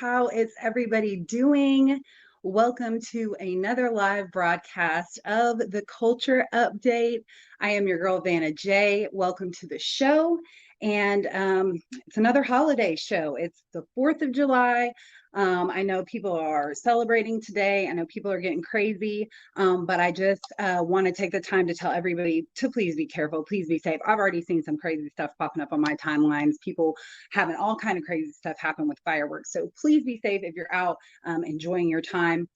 How is everybody doing? Welcome to another live broadcast of the Culture Update. I am your girl, Vanna J. Welcome to the show. And it's another holiday show. It's the 4th of July. I know people are celebrating today. I know people are getting crazy, but I just want to take the time to tell everybody to please be careful, please be safe. I've already seen some crazy stuff popping up on my timelines. People having all kind of crazy stuff happen with fireworks. So please be safe if you're out enjoying your time.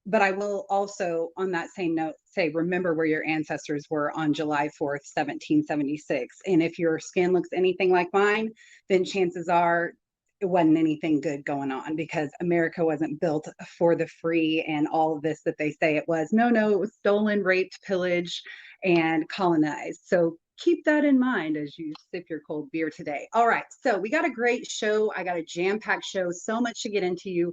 But I will also, on that same note, say, remember where your ancestors were on July 4th, 1776. And if your skin looks anything like mine, then chances are it wasn't anything good going on, because America wasn't built for the free and all of this that they say it was. No, it was stolen, raped, pillaged, and colonized. So keep that in mind as you sip your cold beer today. All right, so we got a great show. I got a jam-packed show, so much to get into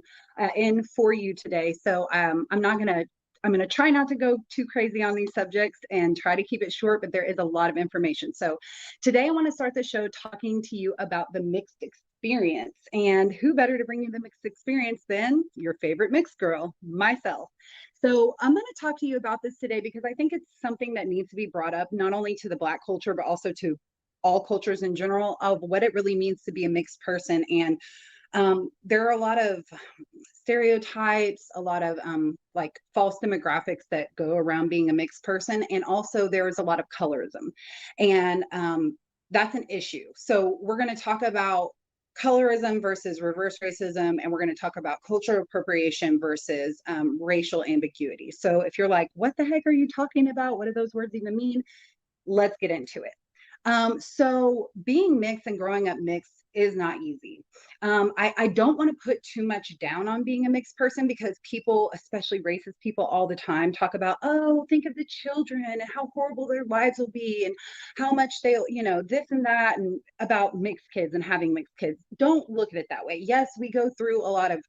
in for you today. So I'm going to try not to go too crazy on these subjects and try to keep it short, but there is a lot of information. So today I want to start the show talking to you about the mixed experience. And who better to bring you the mixed experience than your favorite mixed girl, myself. So I'm going to talk to you about this today because I think it's something that needs to be brought up, not only to the Black culture, but also to all cultures in general, of what it really means to be a mixed person. And there are a lot of stereotypes, a lot of like false demographics that go around being a mixed person. And also there's a lot of colorism. And that's an issue. So we're going to talk about colorism versus reverse racism, and we're going to talk about cultural appropriation versus racial ambiguity. So if you're like, what the heck are you talking about? What do those words even mean? Let's get into it. So being mixed and growing up mixed is not easy. I don't want to put too much down on being a mixed person, because people, especially racist people, all the time talk about, oh, think of the children and how horrible their lives will be and how much they'll, this and that, and about mixed kids and having mixed kids. Don't look at it that way. Yes, we go through a lot of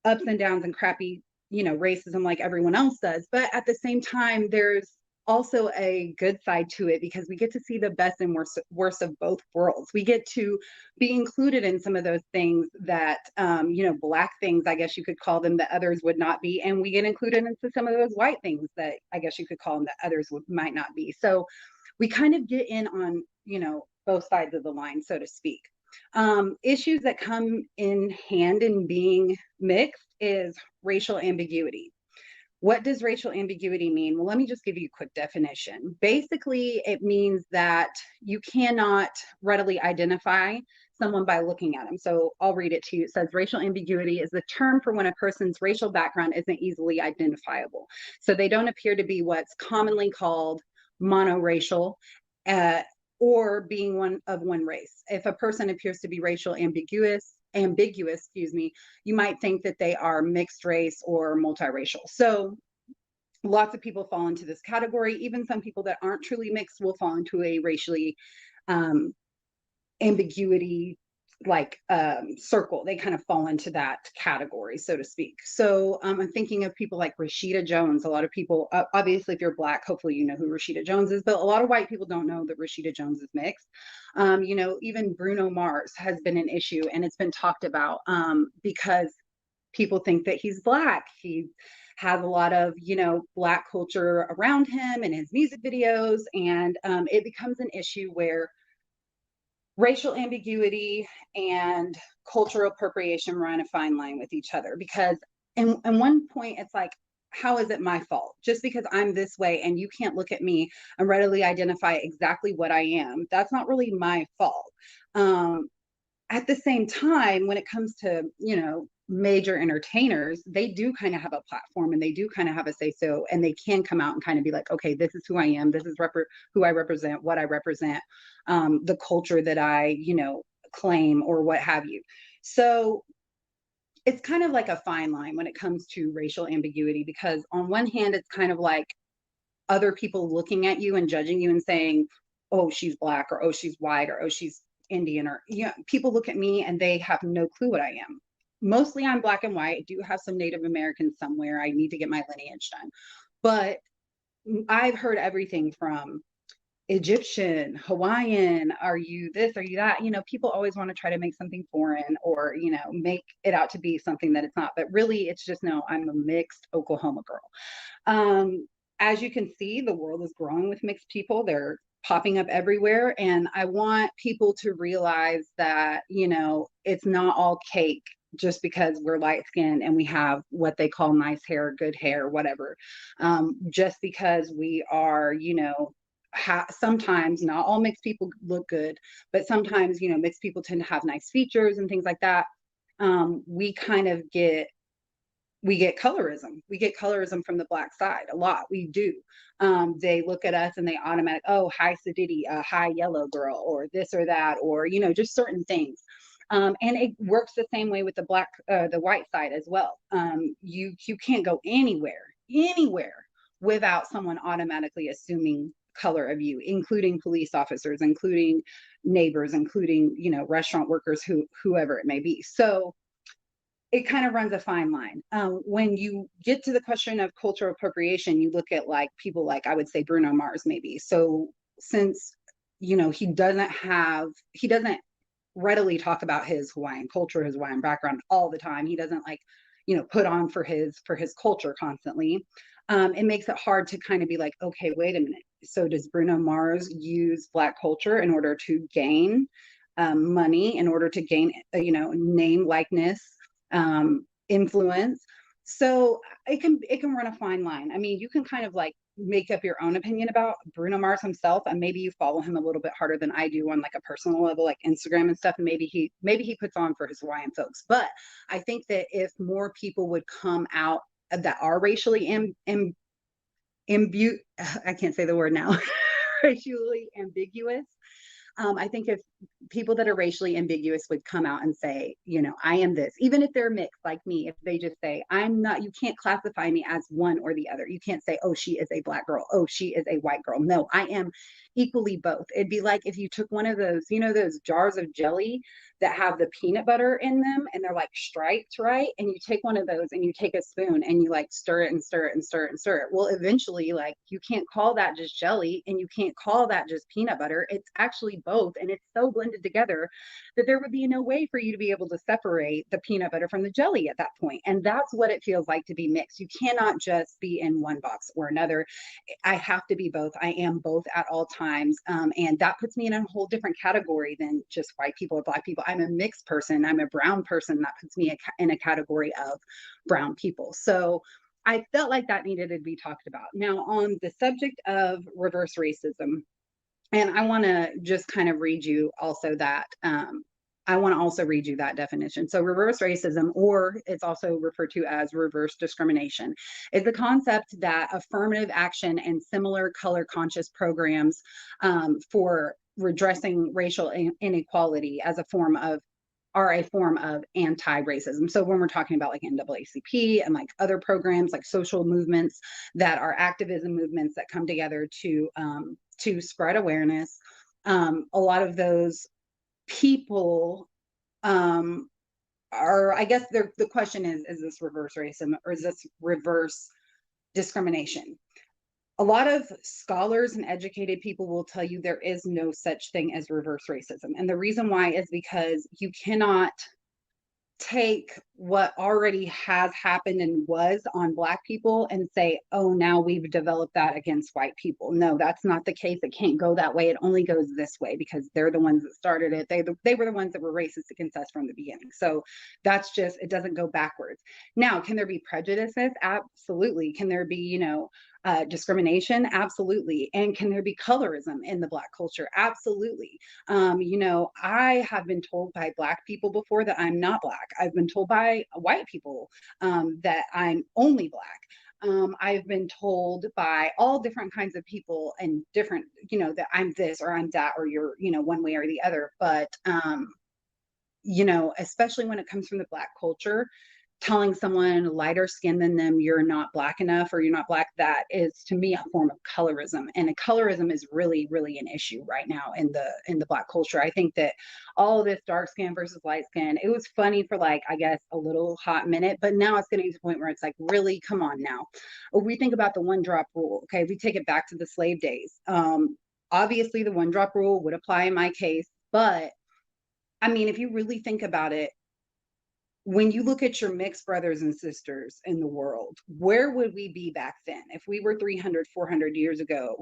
ups and downs and crappy, racism like everyone else does. But at the same time, there's also a good side to it, because we get to see the best and worst of both worlds. We get to be included in some of those things that, Black things, I guess you could call them, that others would not be. And we get included into some of those white things that I guess you could call them that others might not be. So we kind of get in on, both sides of the line, so to speak. Issues that come in hand in being mixed is racial ambiguity. What does racial ambiguity mean? Well, let me just give you a quick definition. Basically, it means that you cannot readily identify someone by looking at them. So I'll read it to you. It says racial ambiguity is the term for when a person's racial background isn't easily identifiable. So they don't appear to be what's commonly called monoracial, or being one of one race. If a person appears to be racial ambiguous, you might think that they are mixed race or multiracial. So lots of people fall into this category. Even some people that aren't truly mixed will fall into a racially ambiguity circle. They kind of fall into that category, so to speak. So I'm thinking of people like Rashida Jones. A lot of people, obviously if you're Black, hopefully you know who Rashida Jones is, but a lot of white people don't know that Rashida Jones is mixed. Even Bruno Mars has been an issue, and it's been talked about because people think that he's Black. He has a lot of, Black culture around him and his music videos, and it becomes an issue where racial ambiguity and cultural appropriation run a fine line with each other, because in one point it's like, how is it my fault? Just because I'm this way and you can't look at me and readily identify exactly what I am, that's not really my fault. At the same time, when it comes to, major entertainers, they do kind of have a platform and they do kind of have a say so, and they can come out and kind of be like, okay, this is who I am, this is who I represent, what I represent, the culture that I, claim, or what have you. So it's kind of like a fine line when it comes to racial ambiguity, because on one hand, it's kind of like other people looking at you and judging you and saying, oh, she's Black, or oh, she's white, or oh, she's Indian, or people look at me and they have no clue what I am. Mostly I'm Black and white. I do have some Native Americans somewhere. I need to get my lineage done. But I've heard everything from Egyptian, Hawaiian, are you this, are you that? People always want to try to make something foreign or, make it out to be something that it's not. But really, it's just no, I'm a mixed Oklahoma girl. As you can see, the world is growing with mixed people. They're popping up everywhere. And I want people to realize that, it's not all cake just because we're light skinned and we have what they call nice hair, good hair, whatever. Just because we are, sometimes not all mixed people look good, but sometimes, mixed people tend to have nice features and things like that. We kind of get we get colorism. We get colorism from the Black side a lot. We do. They look at us and they automatic, oh, hi Sadiddy, hi yellow girl, or this or that, or just certain things. And it works the same way with the white side as well. You can't go anywhere without someone automatically assuming color of you, including police officers, including neighbors, including restaurant workers, whoever it may be. So it kind of runs a fine line. When you get to the question of cultural appropriation, you look at like people like, I would say Bruno Mars maybe. So since he doesn't readily talk about his Hawaiian culture, his Hawaiian background all the time. He doesn't like put on for his culture constantly. It makes it hard to kind of be like, okay, wait a minute. So does Bruno Mars use Black culture in order to gain money, in order to gain name, likeness, influence? So it can run a fine line. I mean, you can kind of like make up your own opinion about Bruno Mars himself, and maybe you follow him a little bit harder than I do on like a personal level, like Instagram and stuff, and maybe he puts on for his Hawaiian folks. But I think that if more people would come out that are racially I can't say the word now, racially ambiguous. I think if people that are racially ambiguous would come out and say, I am this, even if they're mixed like me, if they just say, I'm not, you can't classify me as one or the other. You can't say, oh, she is a Black girl. Oh, she is a white girl. No, I am equally both. It'd be like if you took one of those, those jars of jelly that have the peanut butter in them and they're like striped, right? And you take one of those and you take a spoon and you like stir it and stir it and stir it and stir it. Well, eventually, like you can't call that just jelly and you can't call that just peanut butter. It's actually both. And it's so blended together that there would be no way for you to be able to separate the peanut butter from the jelly at that point. And that's what it feels like to be mixed. You cannot just be in one box or another. I have to be both. I am both at all times. And that puts me in a whole different category than just white people or Black people. I'm a mixed person. I'm a brown person. That puts me in a category of brown people. So I felt like that needed to be talked about. Now, on the subject of reverse racism, and I want to just kind of read you also that. I want to also read you that definition. So reverse racism, or it's also referred to as reverse discrimination, is the concept that affirmative action and similar color conscious programs for redressing racial inequality as a form of anti-racism. So when we're talking about like NAACP and like other programs, like social movements that are activism movements that come together to spread awareness, a lot of those people are, I guess the question is this reverse racism or is this reverse discrimination? A lot of scholars and educated people will tell you there is no such thing as reverse racism. And the reason why is because you cannot take what already has happened and was on Black people and say, oh, now we've developed that against white people. No, that's not the case. It can't go that way. It only goes this way because they're the ones that started it. They were the ones that were racist against us from the beginning. So that's just, it doesn't go backwards. Now, can there be prejudices? Absolutely. Can there be, discrimination? Absolutely. And can there be colorism in the Black culture? Absolutely. I have been told by Black people before that I'm not Black. I've been told by white people that I'm only Black. I've been told by all different kinds of people and different, that I'm this or I'm that, or you're, one way or the other. But, especially when it comes from the Black culture, telling someone lighter skin than them you're not Black enough or you're not Black, that is to me a form of colorism. And colorism is really, really an issue right now in the Black culture. I think that all of this dark skin versus light skin, it was funny for like, I guess, a little hot minute, but now it's getting to the point where it's like, really, come on now. If we think about the one drop rule, okay, we take it back to the slave days. Obviously, the one drop rule would apply in my case, but I mean, if you really think about it, when you look at your mixed brothers and sisters in the world, where would we be back then? If we were 300, 400 years ago,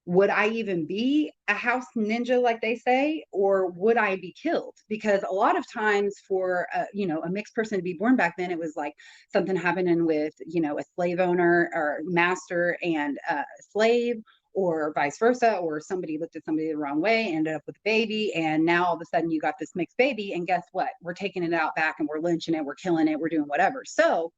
would I even be a house ninja, like they say, or would I be killed? Because a lot of times for, a mixed person to be born back then, it was like something happening with, a slave owner or master and a slave, or vice versa, or somebody looked at somebody the wrong way, ended up with a baby, and now all of a sudden you got this mixed baby, and guess what? We're taking it out back and we're lynching it, we're killing it, we're doing whatever. So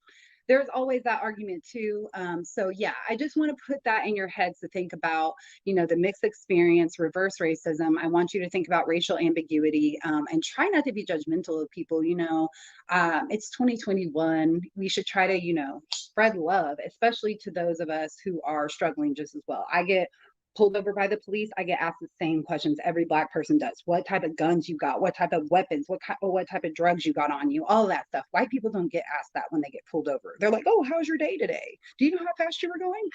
there's always that argument too. So yeah, I just want to put that in your heads to think about, the mixed experience, reverse racism. I want you to think about racial ambiguity, and try not to be judgmental of people. It's 2021. We should try to, spread love, especially to those of us who are struggling just as well. I get pulled over by the police, I get asked the same questions every Black person does. What type of guns you got? What type of weapons? What type of drugs you got on you? All of that stuff. White people don't get asked that when they get pulled over. They're like, "Oh, how's your day today? Do you know how fast you were going?"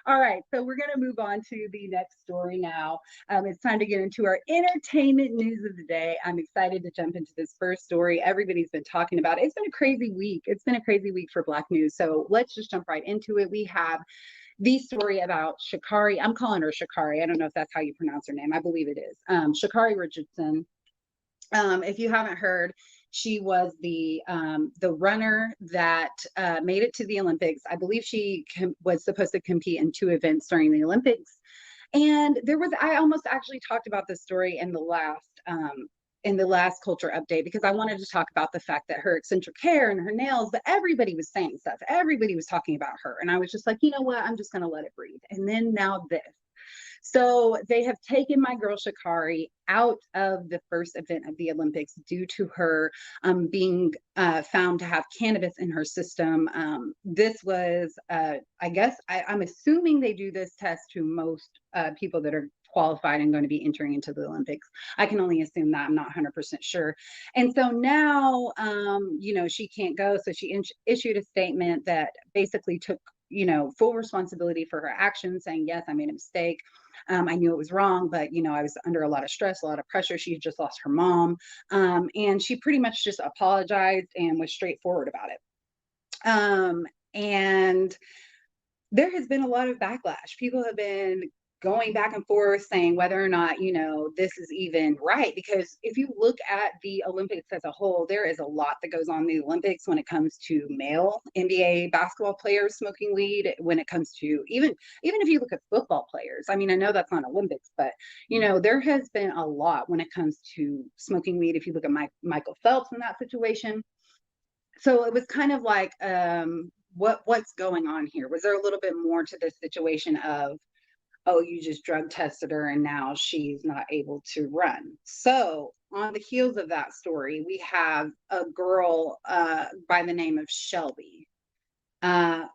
All right, so we're going to move on to the next story now. It's time to get into our entertainment news of the day. I'm excited to jump into this first story. Everybody's been talking about it. It's been a crazy week. It's been a crazy week for Black news. So let's just jump right into it. We have the story about Sha'Carri. I'm calling her Sha'Carri. I don't know if that's how you pronounce her name. I believe it is. Sha'Carri Richardson. If you haven't heard, she was the runner that made it to the Olympics. I believe she was supposed to compete in 2 events during the Olympics. And I almost actually talked about this story in the last culture update, because I wanted to talk about the fact that her eccentric hair and her nails, but everybody was saying stuff. Everybody was talking about her. And I was just like, you know what? I'm just going to let it breathe. And then now this. So they have taken my girl Sha'Carri out of the first event of the Olympics due to her being found to have cannabis in her system. This was, I guess, I'm assuming they do this test to most people that are qualified and going to be entering into the Olympics. I can only assume that. I'm not 100% sure. And so now, she can't go. So she issued a statement that basically took full responsibility for her actions, saying, yes, I made a mistake. I knew it was wrong, but, I was under a lot of stress, a lot of pressure. She just lost her mom. And she pretty much just apologized and was straightforward about it. And there has been a lot of backlash. People have been going back and forth saying whether or not, this is even right. Because if you look at the Olympics as a whole, there is a lot that goes on in the Olympics when it comes to male NBA basketball players smoking weed, when it comes to even if you look at football players. I mean, I know that's not Olympics, but, there has been a lot when it comes to smoking weed. If you look at Michael Phelps in that situation. So it was kind of like, what's going on here? Was there a little bit more to this situation of, oh, you just drug tested her and now she's not able to run? So on the heels of that story, we have a girl by the name of Shelby Houlihan.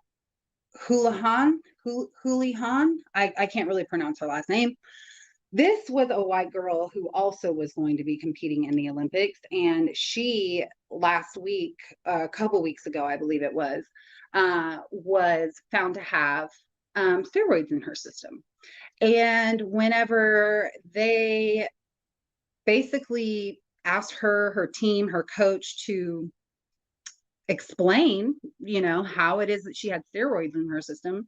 I can't really pronounce her last name. This was a white girl who also was going to be competing in the Olympics. And she last week, a couple weeks ago, I believe it was found to have steroids in her system. And whenever they basically asked her team, her coach to explain, how it is that she had steroids in her system,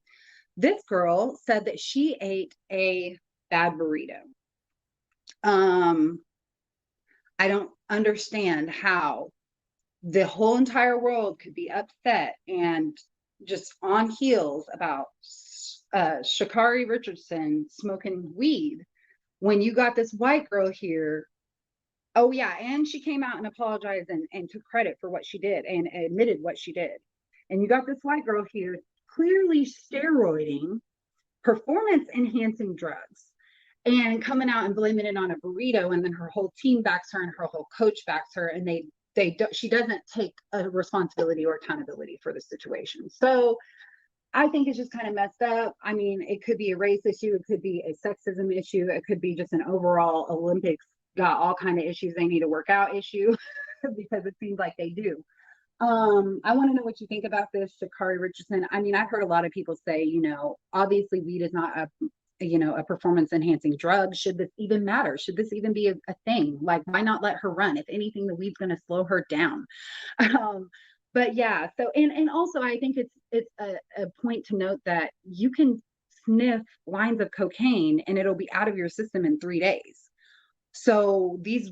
this girl said that she ate a bad burrito. I don't understand how the whole entire world could be upset and just on heels about Sha'Carri Richardson smoking weed when you got this white girl here. Oh yeah, and she came out and apologized and took credit for what she did and admitted what she did. And you got this white girl here clearly steroiding, performance enhancing drugs, and coming out and blaming it on a burrito, and then her whole team backs her and her whole coach backs her, and she doesn't take a responsibility or accountability for the situation. So I think it's just kind of messed up. I mean, it could be a race issue, it could be a sexism issue, it could be just an overall Olympics got all kind of issues they need to work out issue because it seems like they do. I want to know what you think about this, Shikari Richardson. I mean, I've heard a lot of people say, obviously weed is not a performance enhancing drug. Should this even matter? Should this even be a thing? Like, why not let her run? If anything, the weed's going to slow her down. Um, but yeah, so and also I think it's a point to note that you can sniff lines of cocaine and it'll be out of your system in 3 days. So these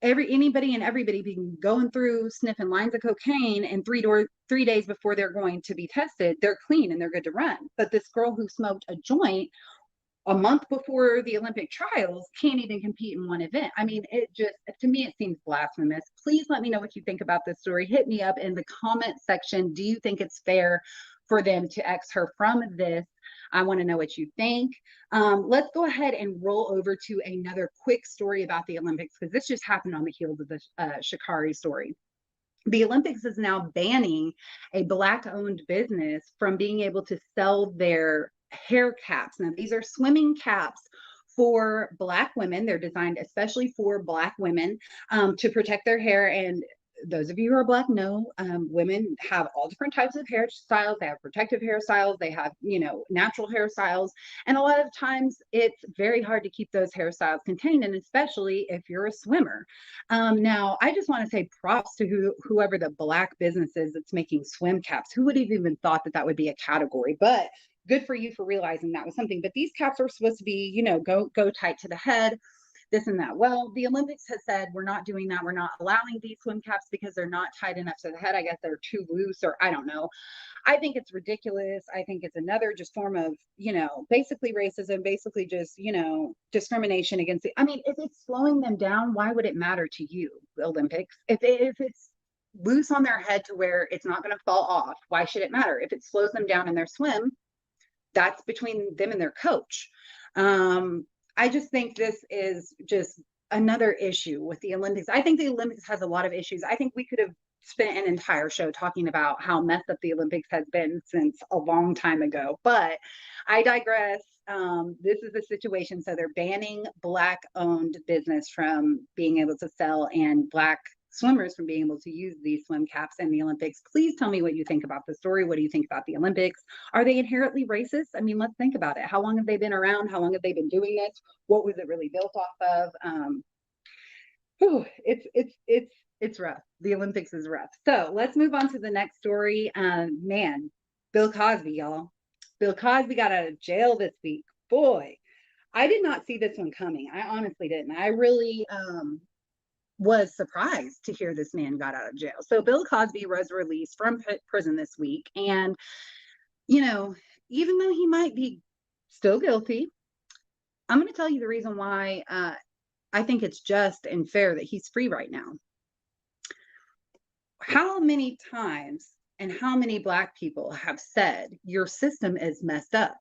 anybody and everybody being going through sniffing lines of cocaine, and 3 days before they're going to be tested, they're clean and they're good to run. But this girl who smoked a joint a month before the Olympic trials can't even compete in one event. I mean, it just, to me, it seems blasphemous. Please let me know what you think about this story. Hit me up in the comment section. Do you think it's fair for them to X her from this? I want to know what you think. Let's go ahead and roll over to another quick story about the Olympics, because this just happened on the heels of the Sha'Carri story. The Olympics is now banning a Black-owned business from being able to sell their hair caps. Now, these are swimming caps for Black women. They're designed especially for Black women to protect their hair. And those of you who are Black know women have all different types of hairstyles. They have protective hairstyles. They have, natural hairstyles. And a lot of times it's very hard to keep those hairstyles contained, and especially if you're a swimmer. Now, I just want to say props to whoever the Black business is that's making swim caps. Who would have even thought that that would be a category? But good for you for realizing that was something. But these caps are supposed to be, go tight to the head, this and that. Well, the Olympics has said, we're not doing that. We're not allowing these swim caps because they're not tight enough to the head. I guess they're too loose, or I don't know. I think it's ridiculous. I think it's another just form of, basically racism, basically just, discrimination against I mean, if it's slowing them down, why would it matter to you, Olympics? If it's loose on their head to where it's not going to fall off, why should it matter? If it slows them down in their swim, that's between them and their coach. I just think this is just another issue with the Olympics. I think the Olympics has a lot of issues. I think we could have spent an entire show talking about how messed up the Olympics has been since a long time ago, but I digress. This is the situation. So they're banning Black-owned business from being able to sell, and Black swimmers from being able to use these swim caps in the Olympics. Please tell me what you think about the story. What do you think about the Olympics? Are they inherently racist? I mean, let's think about it. How long have they been around? How long have they been doing this? What was it really built off of? It's rough. The Olympics is rough. So let's move on to the next story. Man, Bill Cosby, y'all. Bill Cosby got out of jail this week. Boy, I did not see this one coming. I honestly didn't. I really was surprised to hear this man got out of jail. So Bill Cosby was released from prison this week. And, even though he might be still guilty, I'm going to tell you the reason why I think it's just and fair that he's free right now. How many times and how many Black people have said your system is messed up?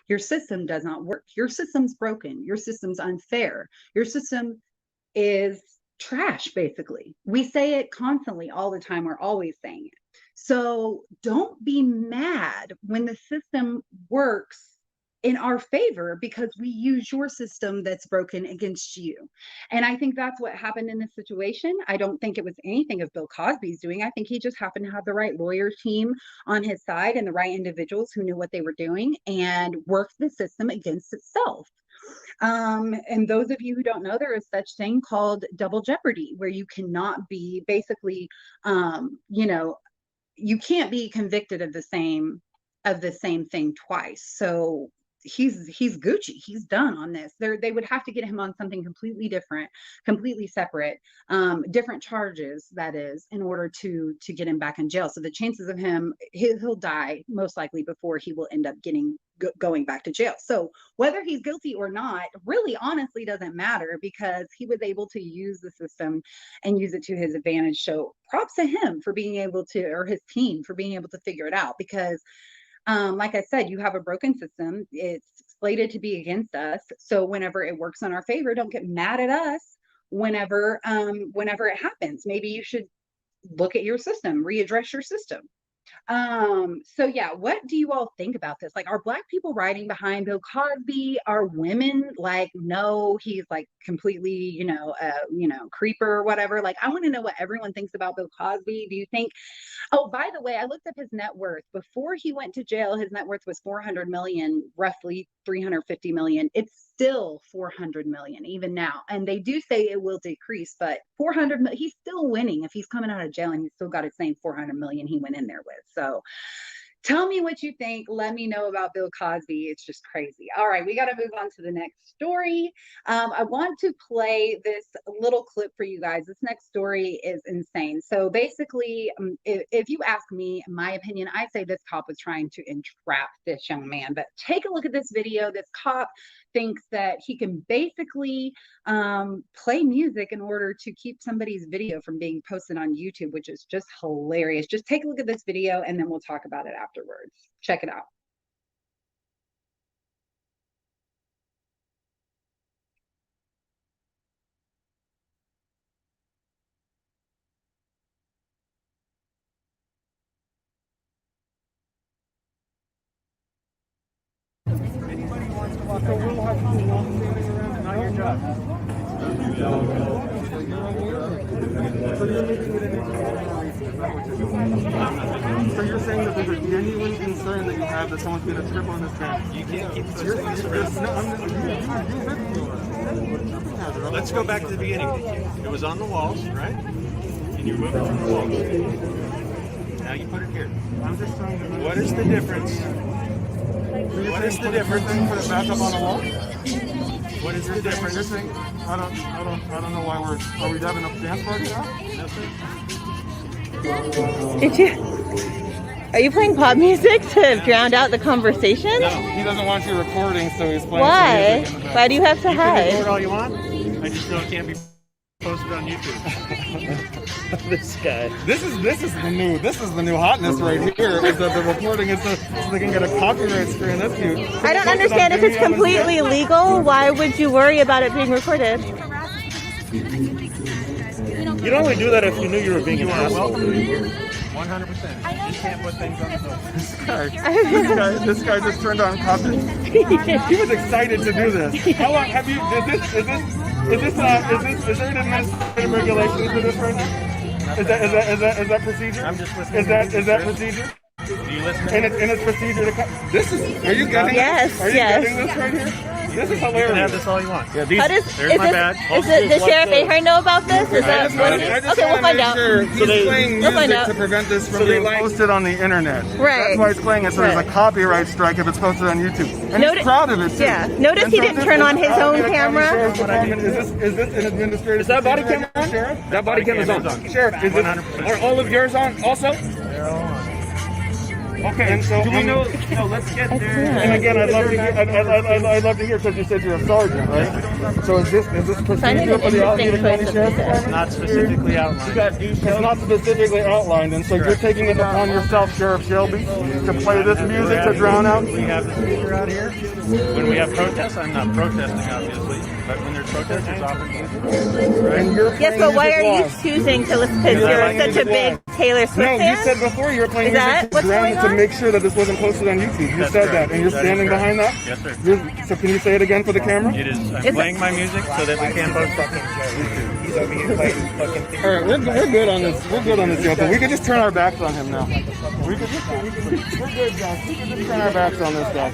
Your system does not work. Your system's broken. Your system's unfair. Your system is trash, basically. We say it constantly, all the time. We're always saying it. So don't be mad when the system works in our favor because we use your system that's broken against you. And I think that's what happened in this situation. I don't think it was anything of Bill Cosby's doing. I think he just happened to have the right lawyer team on his side and the right individuals who knew what they were doing and worked the system against itself. And those of you who don't know, there is such thing called double jeopardy, where you cannot be basically, you can't be convicted of the same thing twice. So he's Gucci. He's done on this. They would have to get him on something completely different, completely separate, different charges, that is, in order to get him back in jail. So the chances of him, he'll die most likely before he will end up going back to jail. So whether he's guilty or not really honestly doesn't matter, because he was able to use the system and use it to his advantage. So props to him for being able to, or his team for being able to figure it out, because like I said, you have a broken system. It's slated to be against us. So whenever it works in our favor, don't get mad at us whenever it happens. Maybe you should look at your system, readdress your system. So yeah, what do you all think about this? Like, are Black people riding behind Bill Cosby? Are women like, no, he's like completely, creeper or whatever? Like, I want to know what everyone thinks about Bill Cosby. Do you think? Oh, by the way, I looked up his net worth. Before he went to jail, his net worth was 400 million, roughly 350 million. It's still 400 million even now. And they do say it will decrease, but 400 million, he's still winning if he's coming out of jail and he's still got his same 400 million he went in there with. So tell me what you think. Let me know about Bill Cosby. It's just crazy. All right, we got to move on to the next story. I want to play this little clip for you guys. This next story is insane. So basically, if you ask me, my opinion, I say this cop was trying to entrap this young man. But take a look at this video. This cop thinks that he can basically play music in order to keep somebody's video from being posted on YouTube, which is just hilarious. Just take a look at this video and then we'll talk about it afterwards. Check it out. Anybody wants to walk a little hard to walk standing around, not your job. So you're saying that there's a genuine concern that you have that someone's going to trip on this man? You can't keep this. Let's go back to the beginning. It was on the walls, right? And you moved it from the walls. Now you put it here. I'm just trying to. What is the difference? What is the difference? Put it back up on the wall. What is the difference? You're saying, I don't know why are we having a dance party now? Did you? Are you playing pop music to drown out the conversation? No, he doesn't want you recording, so he's playing. Why? Some music in the back. Why do you have to You can record hide? all you want. I just know it can't be posted on YouTube. This guy. This is the new hotness right here. Is that the reporting is so they can get a copyright screen. That's cute. I don't understand if it's completely legal. Why would you worry about it being recorded? You'd only do that if you knew you were being an asshole. 100%. You can't put things on the phone. This guy just turned on copy. He was excited to do this. How long have you? Is there an administrative regulation for this right now? Is that procedure? I'm just listening. Is that procedure? Do you listen? And it's procedure to. This is. Are you getting? Yes, Are you yes. getting this right here? This is You can have hilarious. this all you want. Yeah, these, How does There's my badge. the sheriff Ahern know about this? Is that what? I just Okay, we'll want to find make out. sure he's playing we'll find music out. to prevent this from being posted on the internet. Right. That's why he's playing it, so there's Right. a copyright strike if it's posted on YouTube. And Noti- he's proud of it too. Yeah. Notice And he so didn't this turn is on his Alameda own County camera. Sheriff's Department. Is this an administrative? Is that body procedure camera on? Sheriff? That body cam is on. Sheriff, is this, 100%. Are all of yours on also? okay? And so Do we know? No, let's get there. And again, I'd love to hear because you said you're a sergeant, right? So is this procedure for the Alameda County Sheriff's Department? Not specifically outlined. It's not specifically outlined, and so you're taking it upon yourself, Sheriff Shelby, to play this music to drown out. We have the speaker out here. When we have protests, I'm not protesting, obviously, but when there's protests, there's often And you're Yes, playing but why music are you live. choosing to listen? Because You're you're playing such a music big live. Taylor Swift No, you fan? said before you were playing Is that music to what's drown going it to on? make sure that this wasn't posted on YouTube. You That's said correct. that, and you're That is standing correct. behind that? Yes, sir. So can you say it again for the camera? It is. I'm it- playing my music so that we can post fucking YouTube. He's over here playing fucking. All right, we're good on this. We're good on this, Joe. But we could just turn our backs on him now. We're good, guys. We can just turn our backs on this guy.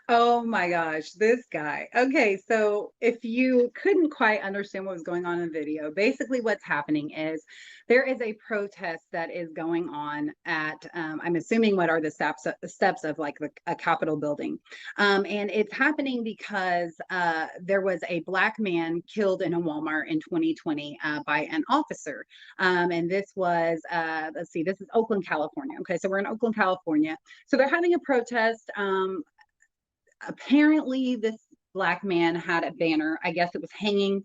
Oh my gosh, this guy. Okay, so if you couldn't quite understand what was going on in the video, basically what's happening is there is a protest that is going on at, I'm assuming what are the steps of like a Capitol building. And it's happening because there was a Black man killed in a Walmart in 2020 by an officer. And this was, let's see, this is Oakland, California. Okay, so we're in Oakland, California. So they're having a protest. Apparently this Black man had a banner. I guess it was hanging,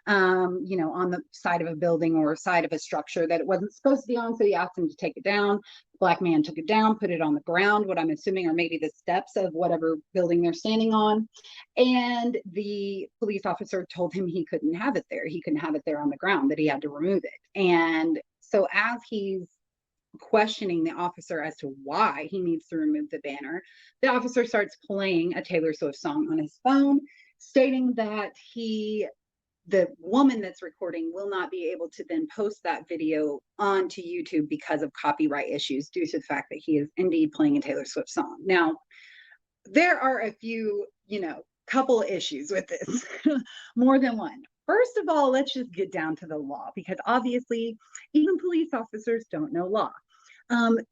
on the side of a building or side of a structure that it wasn't supposed to be on. So he asked him to take it down. Black man took it down, put it on the ground, what I'm assuming are maybe the steps of whatever building they're standing on. And the police officer told him he couldn't have it there. He couldn't have it there on the ground, that he had to remove it. And So as he's questioning the officer as to why he needs to remove the banner, the officer starts playing a Taylor Swift song on his phone, stating that the woman that's recording will not be able to then post that video onto YouTube because of copyright issues due to the fact that he is indeed playing a Taylor Swift song. Now, there are a few, couple issues with this, more than one. First of all, let's just get down to the law, because obviously even police officers don't know law.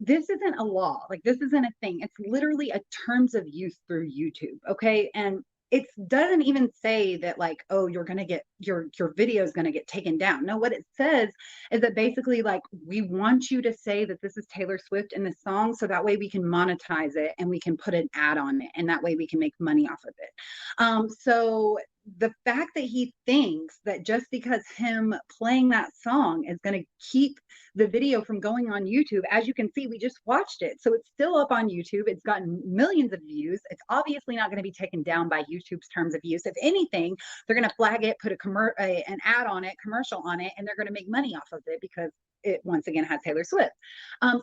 This isn't a law, like this isn't a thing. It's literally a terms of use through YouTube. Okay. And it doesn't even say that like, oh, you're going to get your video is going to get taken down. No, what it says is that basically like, we want you to say that this is Taylor Swift in the song. So that way we can monetize it and we can put an ad on it. And that way we can make money off of it. So the fact that he thinks that just because him playing that song is going to keep the video from going on YouTube, as you can see, we just watched it. So it's still up on YouTube. It's gotten millions of views. It's obviously not going to be taken down by YouTube's terms of use. If anything, they're going to flag it, put an ad on it, commercial on it, and they're going to make money off of it because it once again has Taylor Swift.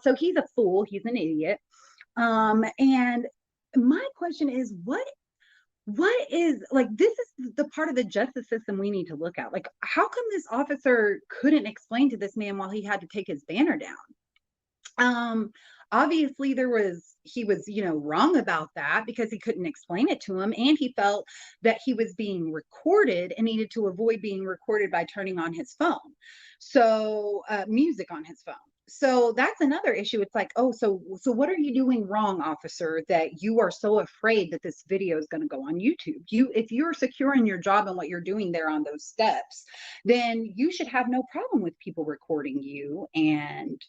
So he's a fool. He's an idiot. And my question is, what is, like, this is the part of the justice system we need to look at. Like, how come this officer couldn't explain to this man while he had to take his banner down? Obviously he was wrong about that because he couldn't explain it to him, and he felt that he was being recorded and needed to avoid being recorded by turning on his phone. So music on his phone. So that's another issue. It's like, oh, so what are you doing wrong, officer, that you are so afraid that this video is going to go on YouTube? If you're secure in your job and what you're doing there on those steps, then you should have no problem with people recording you and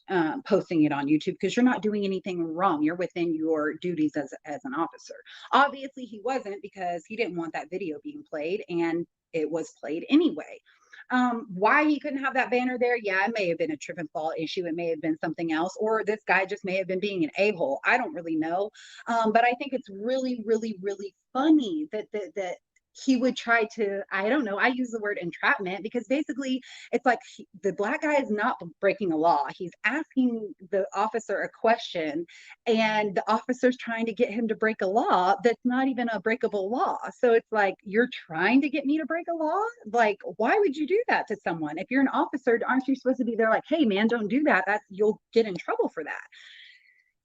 posting it on YouTube, because you're not doing anything wrong. You're within your duties as an officer. Obviously, he wasn't, because he didn't want that video being played, and it was played anyway. Why he couldn't have that banner there? Yeah, it may have been a trip and fall issue. It may have been something else, or this guy just may have been being an a-hole. I don't really know. But I think it's really, really, really funny that he would try to, I don't know, I use the word entrapment, because basically it's like the black guy is not breaking a law. He's asking the officer a question, and the officer's trying to get him to break a law that's not even a breakable law. So it's like, you're trying to get me to break a law? Like, why would you do that to someone? If you're an officer, aren't you supposed to be there like, hey man, don't do that. You'll get in trouble for that.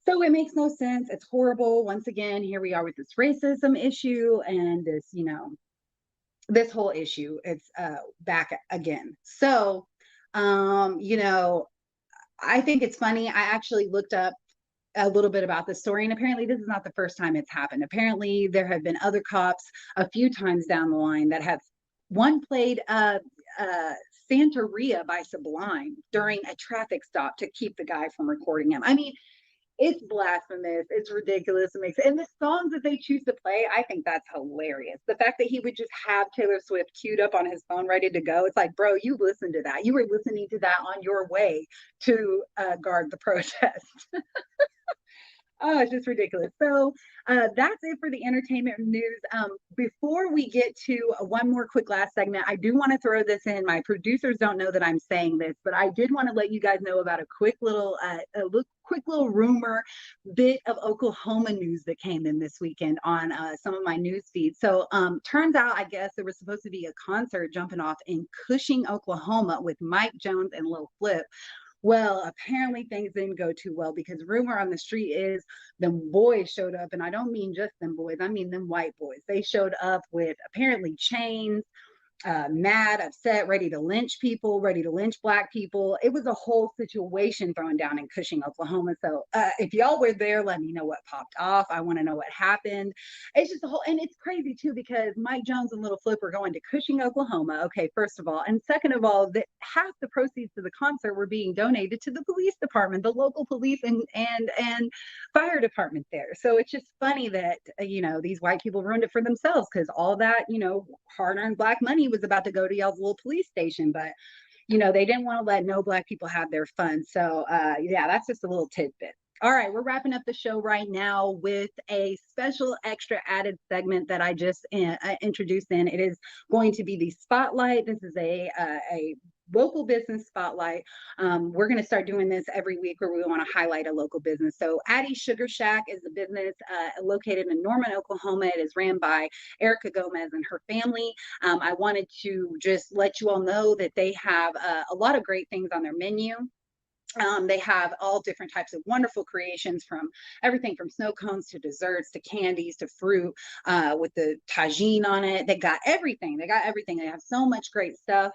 So it makes no sense. It's horrible. Once again, here we are with this racism issue and this, this whole issue. It's back again. So, I think it's funny. I actually looked up a little bit about this story, and apparently this is not the first time it's happened. Apparently there have been other cops a few times down the line that have, one played Santeria by Sublime during a traffic stop to keep the guy from recording him. I mean, it's blasphemous. It's ridiculous. And the songs that they choose to play, I think that's hilarious. The fact that he would just have Taylor Swift queued up on his phone, ready to go. It's like, bro, you listened to that. You were listening to that on your way to guard the protest. Oh, it's just ridiculous. So that's it for the entertainment news. Before we get to one more quick last segment, I do want to throw this in. My producers don't know that I'm saying this, but I did want to let you guys know about a quick little rumor bit of Oklahoma news that came in this weekend on some of my news feeds. So turns out, I guess, there was supposed to be a concert jumping off in Cushing, Oklahoma with Mike Jones and Lil Flip. Well, apparently things didn't go too well, because rumor on the street is them boys showed up, and I don't mean just them boys, I mean them white boys. They showed up with apparently chains, mad, upset, ready to lynch people, ready to lynch black people. It was a whole situation thrown down in Cushing, Oklahoma. So if y'all were there, let me know what popped off. I want to know what happened. It's just a whole, and it's crazy too, because Mike Jones and Little Flip were going to Cushing, Oklahoma. Okay, first of all, and second of all, that half the proceeds of the concert were being donated to the police department, the local police and fire department there. So it's just funny that these white people ruined it for themselves, because all that hard-earned black money was about to go to y'all's little police station, but they didn't want to let no black people have their fun. So yeah, that's just a little tidbit. All right, we're wrapping up the show right now with a special extra added segment that I just introduced in. It is going to be the spotlight. This is a local business spotlight. We're going to start doing this every week where we want to highlight a local business. So Addie Sugar Shack is a business located in Norman, Oklahoma. It is ran by Erica Gomez and her family. I wanted to just let you all know that they have a lot of great things on their menu. They have all different types of wonderful creations, from everything from snow cones to desserts to candies to fruit with the tagine on it. They got everything. They got everything. They have so much great stuff.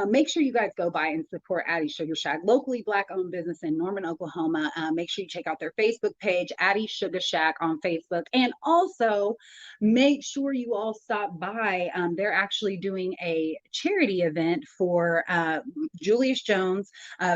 Make sure you guys go by and support Addie Sugar Shack, locally Black-owned business in Norman, Oklahoma. Make sure you check out their Facebook page, Addie Sugar Shack on Facebook. And also make sure you all stop by. They're actually doing a charity event for Julius Jones.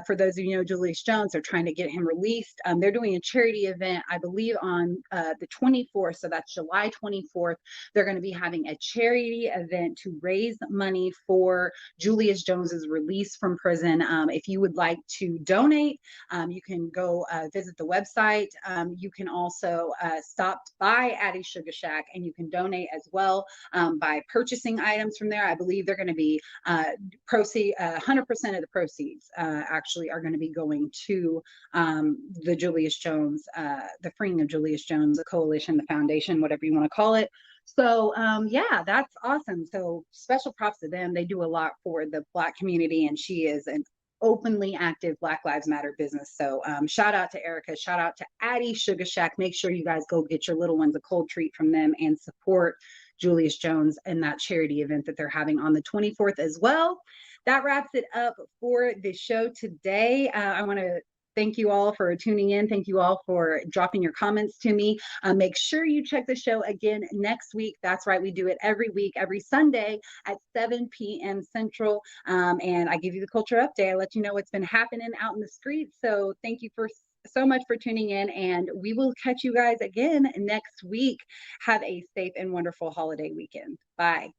For those of you who know Julius Jones, they're trying to get him released. They're doing a charity event, I believe, on the 24th. So that's July 24th. They're going to be having a charity event to raise money for Julius Jones's release from prison. If you would like to donate, you can go visit the website. You can also stop by Addie Sugar Shack and you can donate as well by purchasing items from there. I believe they're going to be 100% of the proceeds actually are going to be going to the Julius Jones, the freeing of Julius Jones, the coalition, the foundation, whatever you want to call it. So yeah, that's awesome. So special props to them. They do a lot for the Black community, and she is an openly active Black Lives Matter business. So shout out to Erica, shout out to Addie Sugar Shack. Make sure you guys go get your little ones a cold treat from them and support Julius Jones and that charity event that they're having on the 24th as well. That wraps it up for the show today. I want to thank you all for tuning in. Thank you all for dropping your comments to me. Make sure you check the show again next week. That's right. We do it every week, every Sunday at 7 p.m. Central. And I give you the culture update. I let you know what's been happening out in the streets. So thank you so much for tuning in, and we will catch you guys again next week. Have a safe and wonderful holiday weekend. Bye.